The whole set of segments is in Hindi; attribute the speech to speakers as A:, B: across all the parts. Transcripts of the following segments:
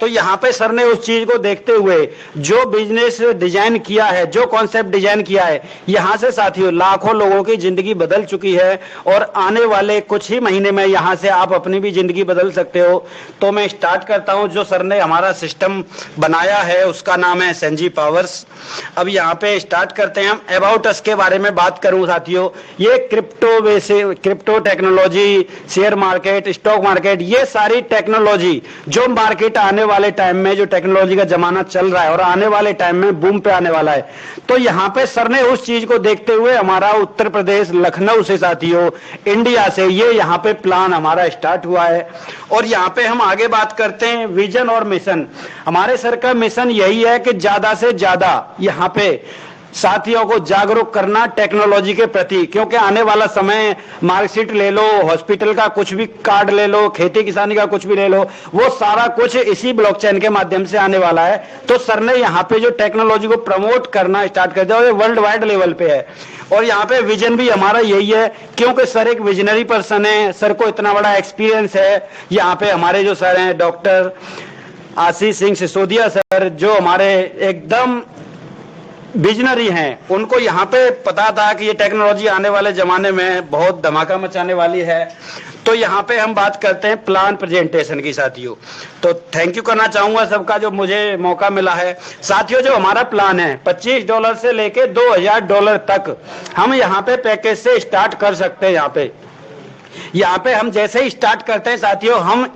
A: तो यहाँ पे सर ने उस चीज को देखते हुए जो बिजनेस डिजाइन किया है, जो कॉन्सेप्ट डिजाइन किया है, यहाँ से साथियों लाखों लोगों की जिंदगी बदल चुकी है और आने वाले कुछ ही महीने में यहाँ से आप अपनी भी जिंदगी बदल सकते हो। तो मैं स्टार्ट करता हूँ। जो सर ने हमारा सिस्टम बनाया है उसका नाम है एसएनजी पावर्स। अब यहाँ पे स्टार्ट करते हैं। हम अबाउट अस के बारे में बात करूं साथियों, ये crypto technology, share market, stock market, ये सारी टेक्नोलॉजी जो मार्केट आने वाले टाइम में, जो टेक्नोलॉजी का जमाना चल रहा है और आने वाले टाइम में बूम पे आने वाला है। तो यहाँ पे सर ने उस चीज को देखते हुए हमारा उत्तर प्रदेश लखनऊ से साथियों, इंडिया से ये यहाँ पे प्लान हमारा स्टार्ट हुआ है। और यहाँ पे हम आगे बात करते हैं विजन और मिशन। हमारे सर का मिशन यही है कि ज्यादा से ज्यादा यहाँ पे साथियों को जागरूक करना टेक्नोलॉजी के प्रति, क्योंकि आने वाला समय, मार्कशीट ले लो, हॉस्पिटल का कुछ भी कार्ड ले लो, खेती किसानी का कुछ भी ले लो, वो सारा कुछ इसी ब्लॉकचेन के माध्यम से आने वाला है। तो सर ने यहाँ पे जो टेक्नोलॉजी को प्रमोट करना स्टार्ट कर दिया और ये वर्ल्ड वाइड लेवल पे है। और यहाँ पे विजन भी हमारा यही है, क्योंकि सर एक विजनरी पर्सन है, सर को इतना बड़ा एक्सपीरियंस है। यहाँ पे हमारे जो सर हैं डॉक्टर आशीष सिंह सिसोदिया सर, जो हमारे एकदम विजनरी हैं, उनको यहाँ पे पता था कि ये टेक्नोलॉजी आने वाले जमाने में बहुत धमाका मचाने वाली है। तो यहाँ पे हम बात करते हैं प्लान प्रेजेंटेशन की साथियों। तो थैंक यू करना चाहूंगा सबका जो मुझे मौका मिला है। साथियों जो हमारा प्लान है $25 से लेके $2000 तक हम यहाँ पे पैकेज से स्टार्ट कर सकते हैं। यहाँ पे हम जैसे ही स्टार्ट करते हैं साथियों, हम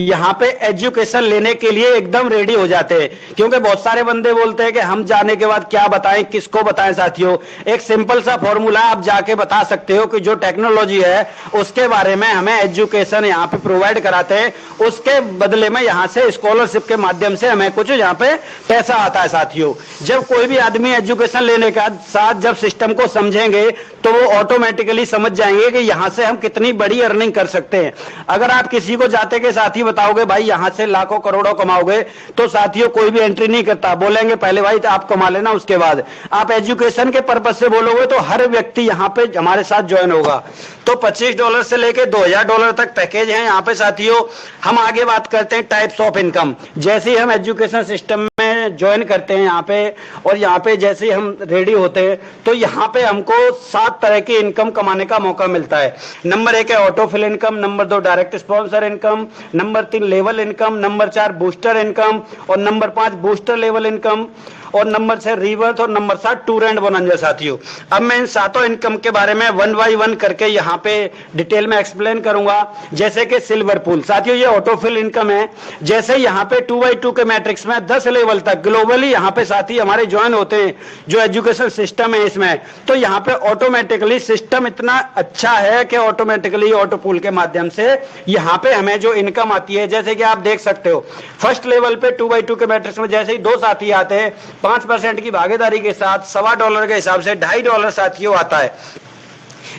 A: यहाँ पे एजुकेशन लेने के लिए एकदम रेडी हो जाते हैं। क्योंकि बहुत सारे बंदे बोलते हैं कि हम जाने के बाद क्या बताएं, किसको बताएं। साथियों एक सिंपल सा फॉर्मूला आप जाके बता सकते हो कि जो टेक्नोलॉजी है उसके बारे में हमें एजुकेशन यहाँ पे प्रोवाइड कराते हैं, उसके बदले में यहाँ से स्कॉलरशिप के माध्यम से हमें कुछ यहाँ पे पैसा आता है। साथियों जब कोई भी आदमी एजुकेशन लेने के साथ जब सिस्टम को समझेंगे तो वो ऑटोमेटिकली समझ जाएंगे कि यहाँ से हम कितनी बड़ी अर्निंग कर सकते हैं। अगर आप किसी को जाते के साथ ही बताओगे भाई यहाँ से लाखों करोड़ों कमाओगे, तो साथियों कोई भी एंट्री नहीं करता, बोलेंगे पहले भाई तो आप कमा लेना, उसके बाद आप एजुकेशन के पर्पज से बोलोगे तो हर व्यक्ति यहाँ पे हमारे साथ ज्वाइन होगा। तो $25 से लेके $2000 तक पैकेज है यहाँ पे साथियों। हम आगे बात करते हैं टाइप्स ऑफ इनकम। जैसे ही हम एजुकेशन सिस्टम में ज्वाइन करते हैं यहाँ पे, और यहाँ पे जैसे ही हम रेडी होते हैं तो यहाँ पे हमको 7 तरह की इनकम कमाने का मौका मिलता है। नंबर 1 है autofill income, number 2 direct sponsor income, number 3 level income, number 4 booster income, और नंबर 5 बूस्टर लेवल इनकम, और नंबर 6 रिवर्स, और नंबर 7 टूर एंड बोनंजा। साथियों अब मैं इन 7 इनकम के बारे में 1 बाय 1 करके यहाँ पे डिटेल में एक्सप्लेन करूंगा। जैसे कि सिल्वर पूल साथियों, ये ऑटोफिल इनकम है। जैसे यहाँ पे 2x2 के मैट्रिक्स में 10 लेवल तक ग्लोबली यहाँ पे साथी हमारे ज्वाइन होते हैं, जो एजुकेशन सिस्टम है इसमें, तो यहाँ पे ऑटोमेटिकली सिस्टम इतना अच्छा है कि ऑटोमेटिकली ऑटो पूल के माध्यम से यहाँ पे हमें जो इनकम आती है, जैसे कि आप देख सकते हो फर्स्ट लेवल पे 2x2 के मैट्रिक्स में जैसे ही 2 साथी आते हैं 5% की भागीदारी के साथ $1.25 के हिसाब से $2.5 साथियों आता है।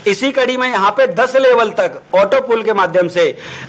A: इसी कड़ी में यहाँ पे 10 लेवल तक ऑटो पुल के माध्यम से,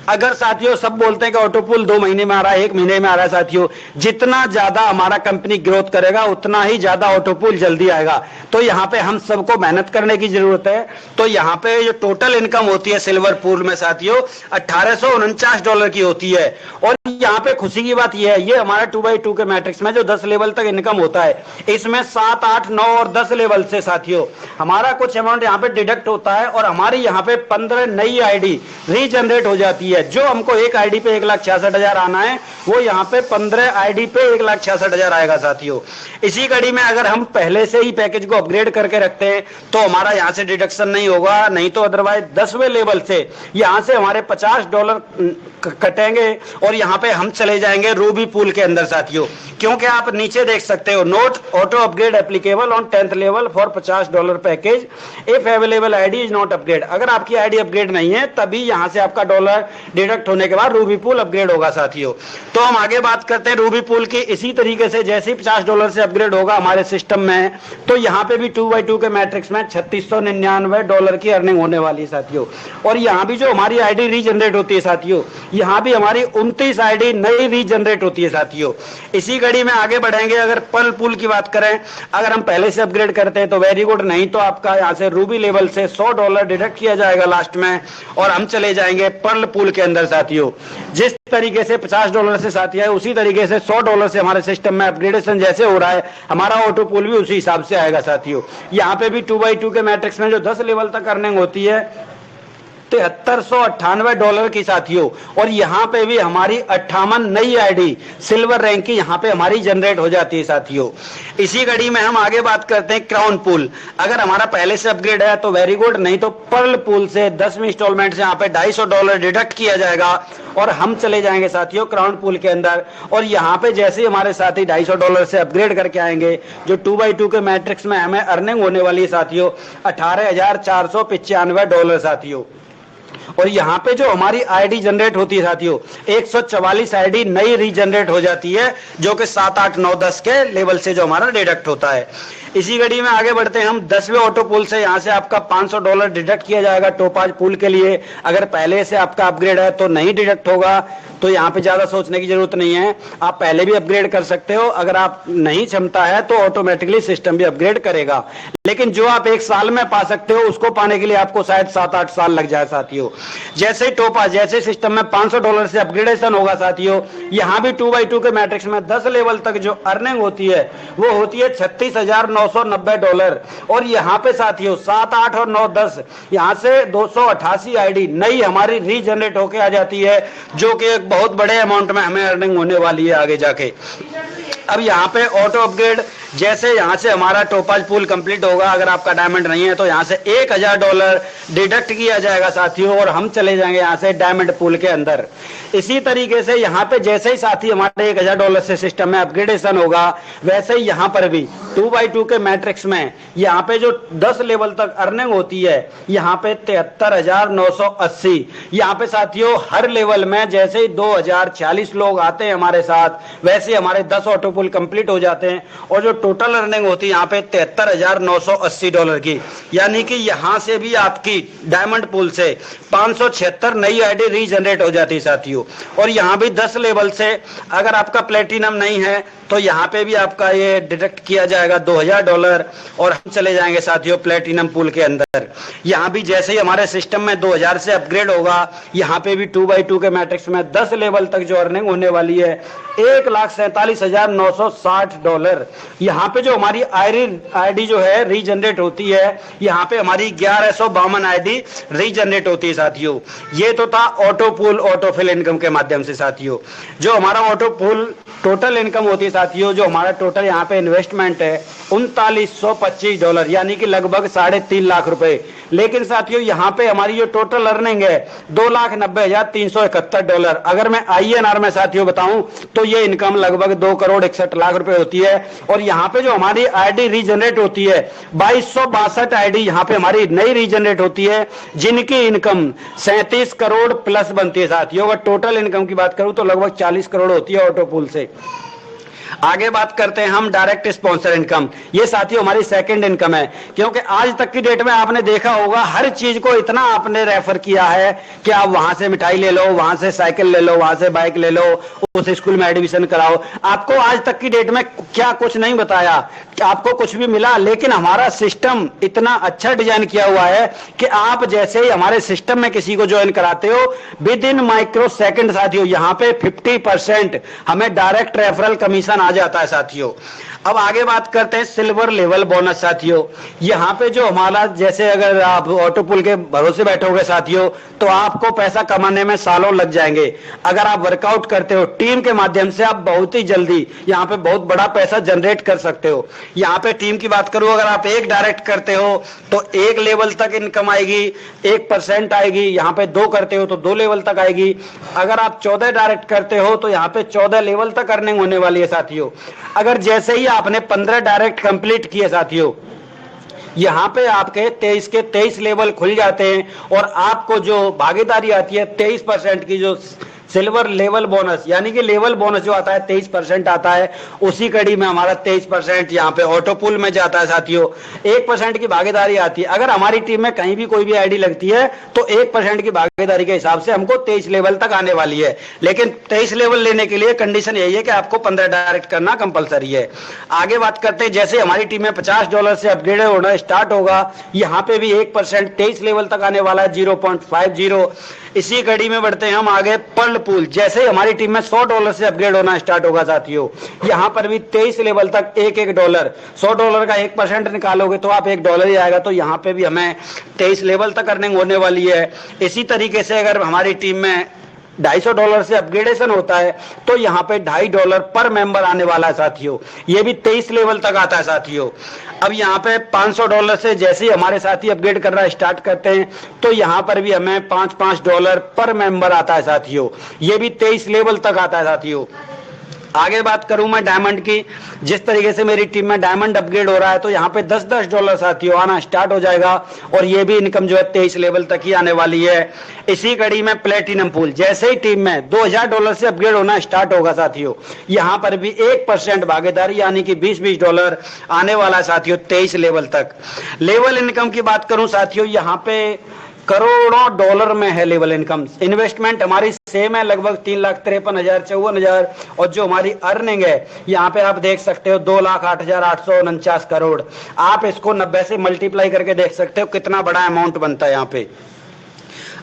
A: अगर साथियों सब बोलते हैं कि ऑटो पुल 2 महीने में आ रहा है, 1 महीने में आ रहा है, साथियों जितना ज्यादा हमारा कंपनी ग्रोथ करेगा उतना ही ज्यादा ऑटो पुल जल्दी आएगा। तो यहाँ पे हम सबको मेहनत करने की जरूरत है। तो यहाँ पे जो टोटल इनकम होती है सिल्वर पूल में साथियों $1849 की होती है। और यहाँ पे खुशी की बात यह है, ये हमारा 2x2 के मैट्रिक्स में जो 10 लेवल तक इनकम होता है, इसमें 7, 8, 9 और 10 लेवल से साथियों हमारा कुछ अमाउंट यहाँ पे डिडक्ट होता है, और हमारी यहाँ पे 15 नई आईडी रीजनरेट हो जाती है। जो हमको एक आईडी पे 1,66,000 आना है, वो यहाँ पे 15 आईडी पे 1,66,000 आएगा साथियों। इसी कड़ी में अगर हम पहले से ही पैकेज को अपग्रेड करके रखते हैं तो हमारा यहाँ से डिडक्शन नहीं होगा, नहीं तो अदरवाइज 10वें लेवल से यहाँ से हमारे $50 कटेंगे और यहाँ पे हम चले जाएंगे रूबी पूल के अंदर साथियों। क्योंकि आप नीचे देख सकते हो, note auto upgrade applicable on 10th level for $50 package if available ID is not upgrade. अगर आपकी आईडी अपग्रेड नहीं है तभी यहाँ से आपका डॉलर डिडक्ट होने के बाद रूबी पूल अपग्रेड होगा साथियों। तो हम आगे बात करते हैं रूबी पूल की। इसी तरीके से जैसे ही $50 से अपग्रेड होगा हमारे सिस्टम में, तो यहाँ पे भी 2x2 के मैट्रिक्स में $3699 की अर्निंग होने वाली है साथियों। और यहाँ भी जो हमारी आईडी रीजनरेट होती है साथियों, यहाँ भी हमारी 29 आईडी नई रीजनरेट होती है साथियों। इसी कड़ी में आगे बढ़ेंगे। अगर पर्ल पूल की बात करें, अगर हम पहले से अपग्रेड करते हैं तो वेरी गुड, नहीं तो आपका यहाँ से रूबी लेवल से से $100 डिडक्ट किया जाएगा लास्ट में, और हम चले जाएंगे पर्ल पूल के अंदर साथियों। जिस तरीके से $50 से साथी है, उसी तरीके से $100 से हमारे सिस्टम में अपग्रेडेशन जैसे हो रहा है, हमारा ऑटो पूल भी उसी हिसाब से आएगा साथियों। यहाँ पे भी 2x2 के मैट्रिक्स में जो 10 लेवल तक अर्निंग होती है $7398 की साथियों, और यहाँ पे भी हमारी 58 नई आईडी सिल्वर रैंक की यहाँ पे हमारी जनरेट हो जाती है साथियों। इसी कड़ी में हम आगे बात करते हैं क्राउन पूल। अगर हमारा पहले से अपग्रेड है तो वेरी गुड, नहीं तो पर्ल पूल से 10वीं इंस्टॉलमेंट से यहाँ पे $250 डिडक्ट किया जाएगा और हम चले जाएंगे साथियों क्राउन पूल के अंदर। और यहाँ पे जैसे ही हमारे साथी $250 से अपग्रेड करके आएंगे, जो 2x2 के मैट्रिक्स में हमें अर्निंग होने वाली है साथियों $18,495 साथियों। और यहाँ पे जो हमारी आईडी जनरेट होती है साथियों 144 आईडी नई रीजनरेट हो जाती है, जो कि 7, 8, 9, 10 के लेवल से जो हमारा डिडक्ट होता है। इसी घड़ी में आगे बढ़ते हैं हम 10वें ऑटो पूल से। यहाँ से आपका $500 डिडक्ट किया जाएगा टोपाज पूल के लिए। अगर पहले से आपका अपग्रेड है तो नहीं डिडक्ट होगा, तो यहाँ पे ज्यादा सोचने की जरूरत नहीं है, आप पहले भी अपग्रेड कर सकते हो। अगर आप नहीं क्षमता है तो ऑटोमेटिकली सिस्टम भी अपग्रेड करेगा, लेकिन जो आप 1 साल में पा सकते हो उसको पाने के लिए आपको शायद 7, 8 साल लग जाए साथियों। जैसे ही टोपाज जैसे सिस्टम में $500 से अपग्रेडेशन होगा साथियों, यहाँ भी 2x2 के मैट्रिक्स में 10 लेवल तक जो अर्निंग होती है वो होती है $36,990। और यहाँ पे साथियों 7, 8 और 9, 10 यहाँ से 288 आईडी नई हमारी रीजनरेट होके आ जाती है, जो कि एक बहुत बड़े अमाउंट में हमें अर्निंग होने वाली है आगे जाके। अब यहाँ पे ऑटो अपग्रेड जैसे यहाँ से हमारा टोपाज पूल कंप्लीट होगा, अगर आपका डायमंड नहीं है तो यहाँ से $1000 डिडक्ट किया जाएगा साथियों, और हम चले जाएंगे यहाँ से डायमंड पूल के अंदर। इसी तरीके से यहाँ पे जैसे ही साथी हमारे $1000 से सिस्टम में अपग्रेडेशन होगा, वैसे ही यहाँ पर भी 2x2 के मैट्रिक्स में यहाँ पे जो 10 लेवल तक अर्निंग होती है यहाँ पे 73,980। यहाँ पे साथियों हर लेवल में जैसे ही 2040 लोग आते हैं हमारे साथ, वैसे हमारे 10 ऑटो पूल कंप्लीट हो जाते हैं, और जो टोटल अर्निंग होती है यहाँ पे $73,980 की। यानी कि यहाँ से भी आपकी डायमंड पूल से 576 नई आईडी रीजनरेट हो जाती है साथियों। और यहाँ भी 10 लेवल से अगर आपका प्लेटिनम नहीं है तो यहाँ पे भी आपका ये डिडक्ट किया जाएगा $2000, और हम चले जाएंगे साथियों प्लेटिनम पूल के अंदर। यहाँ भी जैसे ही हमारे सिस्टम में 2000 से अपग्रेड होगा, यहाँ पे भी 2x2 के मैट्रिक्स में 10 लेवल तक जो अर्निंग होने वाली है $1,47,960। यहाँ पे जो हमारी आईडी जो है रीजनरेट होती है, यहाँ पे हमारी 1152 आईडी रीजनरेट होती है साथियों। ये तो था ऑटो पूल ऑटोफिल इनकम के माध्यम से साथियों। जो हमारा ऑटो पूल टोटल इनकम होती है साथियों, जो हमारा टोटल यहाँ पे इन्वेस्टमेंट है $3925, यानी कि लगभग 3.5 लाख रुपए। लेकिन साथियों यहाँ पे हमारी जो टोटल अर्निंग है $2,90,371। अगर मैं INR में साथियों बताऊं तो ये इनकम लगभग 2,61,00,000 रुपए होती है। और यहाँ पे जो हमारी आईडी रीजनरेट होती है 2262 आईडी यहाँ पे हमारी नई रीजनरेट होती है, जिनकी इनकम 37 करोड़ प्लस बनती है साथियों। अगर टोटल इनकम की बात करूं तो लगभग 40 करोड़ होती है ऑटो पूल से। आगे बात करते हैं हम डायरेक्ट स्पॉन्सर इनकम। ये साथियों हमारी सेकंड इनकम है, क्योंकि आज तक की डेट में आपने देखा होगा हर चीज को इतना आपने रेफर किया है कि आप वहां से मिठाई ले लो, वहां से साइकिल ले लो, वहां से बाइक ले लो, उस स्कूल में एडमिशन कराओ। आपको आज तक की डेट में क्या कुछ नहीं बताया, आपको कुछ भी मिला, लेकिन हमारा सिस्टम इतना अच्छा डिजाइन किया हुआ है कि आप जैसे ही हमारे सिस्टम में किसी को ज्वाइन कराते हो, विद इन माइक्रो सेकंड साथियों यहाँ पे 50% हमें डायरेक्ट रेफरल कमीशन आ जाता है साथियों। अब आगे बात करते हैं सिल्वर लेवल बोनस साथियों। यहाँ पे जो हमारा जैसे अगर आप ऑटो पूल के भरोसे बैठोगे साथियों तो आपको पैसा कमाने में सालों लग जाएंगे। अगर आप वर्कआउट करते हो टीम के माध्यम से, आप बहुत ही जल्दी यहाँ पे बहुत बड़ा पैसा जनरेट कर सकते हो। यहाँ पे टीम की बात करूं, अगर आप 1 डायरेक्ट करते हो तो 1 लेवल तक इनकम आएगी, 1% आएगी। यहाँ पे 2 करते हो तो 2 लेवल तक आएगी। अगर आप 14 डायरेक्ट करते हो तो यहाँ पे 14 लेवल तक अर्निंग होने वाली है साथियों। अगर जैसे ही आपने 15 डायरेक्ट कंप्लीट किए साथियों, यहाँ पे आपके 23 के 23 लेवल खुल जाते हैं, और आपको जो भागीदारी आती है 23% की जो सिल्वर लेवल बोनस, यानी कि लेवल बोनस जो आता है 23% आता है, उसी कड़ी में हमारा 23% यहाँ पे ऑटो पूल में जाता है साथियों। 1% की भागीदारी आती है। अगर हमारी टीम में कहीं भी कोई भी आईडी लगती है तो 1% की भागीदारी के हिसाब से हमको 23 लेवल तक आने वाली है। लेकिन 23 लेवल लेने के लिए कंडीशन यही है कि आपको 15 डायरेक्ट करना कंपलसरी है। आगे बात करते हैं, जैसे हमारी टीम में $50 से अपग्रेड होना स्टार्ट होगा, यहाँ पे भी 1% 23 लेवल तक आने वाला है, 0.50। इसी कड़ी में बढ़ते हैं हम आगे पर्ल पूल। जैसे हमारी टीम में $100 से अपग्रेड होना स्टार्ट होगा साथियों, यहाँ पर भी 23 लेवल तक $1 $100 का 1% निकालोगे तो आप $1 ही आएगा। तो यहाँ पे भी हमें 23 लेवल तक अर्निंग होने वाली है। इसी तरीके से अगर हमारी टीम में $250 से अपग्रेडेशन होता है तो यहाँ पे $2.5 पर मेंबर आने वाला है साथियों, ये भी 23 लेवल तक आता है साथियों। अब यहाँ पे $500 से जैसे ही हमारे साथी अपग्रेड करना स्टार्ट करते हैं तो यहाँ पर भी हमें $5 पर मेंबर आता है साथियों, ये भी 23 लेवल तक आता है साथियों। आगे बात करूं मैं डायमंड की, जिस तरीके से मेरी टीम में डायमंड अपग्रेड हो रहा है तो यहाँ पे $10 साथियों आना स्टार्ट हो जाएगा, और ये भी इनकम जो है 23 लेवल तक ही आने वाली है। इसी कड़ी में प्लेटिनम पूल, जैसे ही टीम में $2000 से अपग्रेड होना स्टार्ट होगा साथियों, यहाँ पर भी 1% भागीदारी यानी कि $20 आने वाला है साथियों 23 लेवल तक। लेवल इनकम की बात करूं साथियों, यहाँ पे करोड़ों डॉलर में है लेवल इनकम। इन्वेस्टमेंट हमारी सेम है, लगभग 3,53,054,000, और जो हमारी अर्निंग है यहाँ पे आप देख सकते हो 2,08,849 करोड़। आप इसको 90 से मल्टीप्लाई करके देख सकते हो कितना बड़ा अमाउंट बनता है यहाँ पे।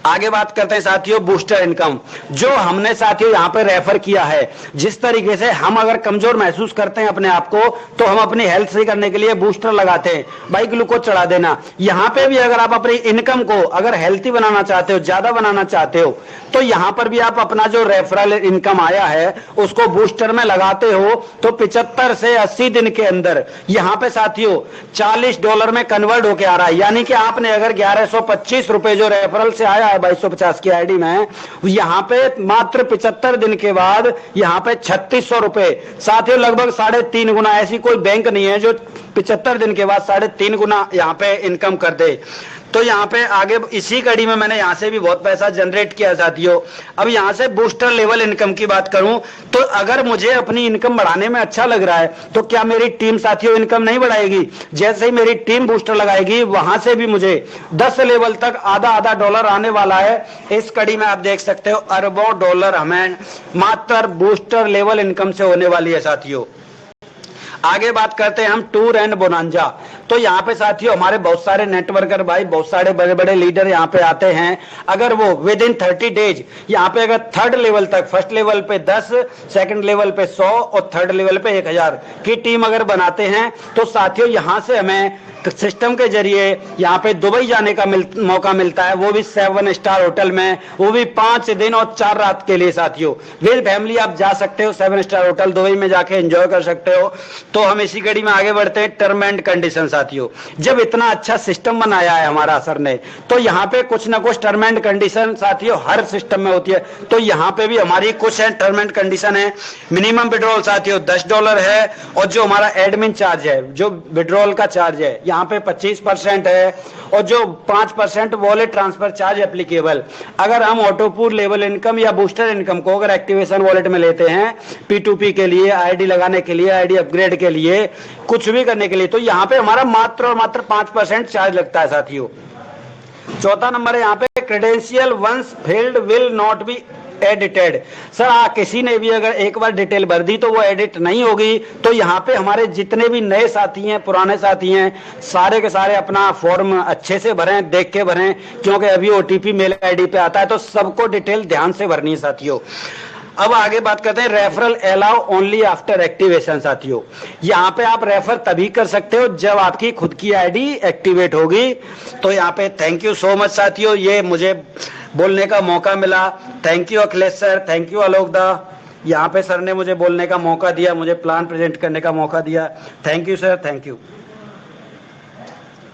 A: आगे बात करते हैं साथियों बूस्टर इनकम, जो हमने साथियों यहाँ पे रेफर किया है। जिस तरीके से हम अगर कमजोर महसूस करते हैं अपने आप को तो हम अपनी हेल्थ सही करने के लिए बूस्टर लगाते हैं, भाई ग्लूकोज चढ़ा देना। यहाँ पे भी अगर आप अपनी इनकम को अगर हेल्थी बनाना चाहते हो, ज्यादा बनाना चाहते हो, तो यहाँ पर भी आप अपना जो रेफरल इनकम आया है उसको बूस्टर में लगाते हो तो 75 से 80 दिन के अंदर यहाँ पे साथियों $40 में कन्वर्ट होके आ रहा है। यानी कि आपने अगर 1125 रुपए जो रेफरल से आया 2250 की आईडी में, यहाँ पे मात्र 75 दिन के बाद यहाँ पे 3600 रुपए साथियों, लगभग 3.5 गुना। ऐसी कोई बैंक नहीं है जो 75 दिन के बाद 3.5 गुना यहाँ पे इनकम कर दे। तो यहाँ पे आगे इसी कड़ी में मैंने यहाँ से भी बहुत पैसा जनरेट किया साथियों। अब यहाँ से बूस्टर लेवल इनकम की बात करूं तो अगर मुझे अपनी इनकम बढ़ाने में अच्छा लग रहा है तो क्या मेरी टीम साथियों इनकम नहीं बढ़ाएगी? जैसे ही मेरी टीम बूस्टर लगाएगी वहां से भी मुझे 10 लेवल तक आधा डॉलर आने वाला है। इस कड़ी में आप देख सकते हो अरबों डॉलर हमें मात्र बूस्टर लेवल इनकम से होने वाली है साथियों। आगे बात करते हैं हम टूर एंड बोनांजा। तो यहाँ पे साथियों हमारे बहुत सारे नेटवर्कर भाई, बहुत सारे बड़े बड़े लीडर यहाँ पे आते हैं। अगर वो विद इन 30 डेज यहाँ पे अगर थर्ड लेवल तक, फर्स्ट लेवल पे 10, सेकंड लेवल पे 100 और थर्ड लेवल पे 1000 की टीम अगर बनाते हैं तो साथियों यहाँ से हमें सिस्टम के जरिए यहाँ पे दुबई जाने का मौका मिलता है, वो भी 7 स्टार होटल में, वो भी 5 दिन और 4 रात के लिए साथियों। विद फैमिली आप जा सकते हो 7 स्टार होटल दुबई में जाके एंजॉय कर सकते हो। तो हम इसी कड़ी में आगे बढ़ते हैं टर्म एंड कंडीशन साथियों। जब इतना अच्छा सिस्टम बनाया है हमारा सर ने तो यहाँ पे कुछ ना कुछ टर्म एंड कंडीशन साथियों हर सिस्टम में होती है। तो यहाँ पे भी हमारी कुछ टर्म एंड कंडीशन है। मिनिमम विड्रॉल साथियों $10 है, और जो हमारा एडमिन चार्ज है, जो विड्रॉल का चार्ज है यहाँ पे 25% है, और जो 5% वॉलेट ट्रांसफर चार्ज एप्लीकेबल। अगर हम ऑटोपूल लेवल इनकम या बूस्टर इनकम को अगर एक्टिवेशन वॉलेट में लेते हैं P2P के लिए, आईडी लगाने के लिए, आईडी अपग्रेड के लिए, कुछ भी करने के लिए, तो यहाँ पे हमारा मात्र और मात्र 5% चार्ज लगता है साथियों। चौथा नंबर है यहाँ पे credential once field will not be edited. Sir किसी ने भी अगर एक बार डिटेल भर दी तो वो एडिट नहीं होगी। तो यहाँ पे हमारे जितने भी नए साथी हैं, पुराने साथी हैं, सारे के सारे अपना फॉर्म अच्छे से भरें, देख के भरें, क्योंकि अभी OTP मेल आईडी पे आता है, तो सबको डिटेल ध्यान से भरनी है साथियों। अब आगे बात करते हैं referral allow only after activation साथियों। यहाँ पे आप रेफर तभी कर सकते हो जब आपकी खुद की आईडी एक्टिवेट होगी। तो यहाँ पे थैंक यू सो मच साथियों, ये मुझे बोलने का मौका मिला। Thank you Akhilesh sir, thank you Alok da, यहाँ पे सर ने मुझे बोलने का मौका दिया, मुझे प्लान प्रेजेंट करने का मौका दिया। Thank you sir, thank you.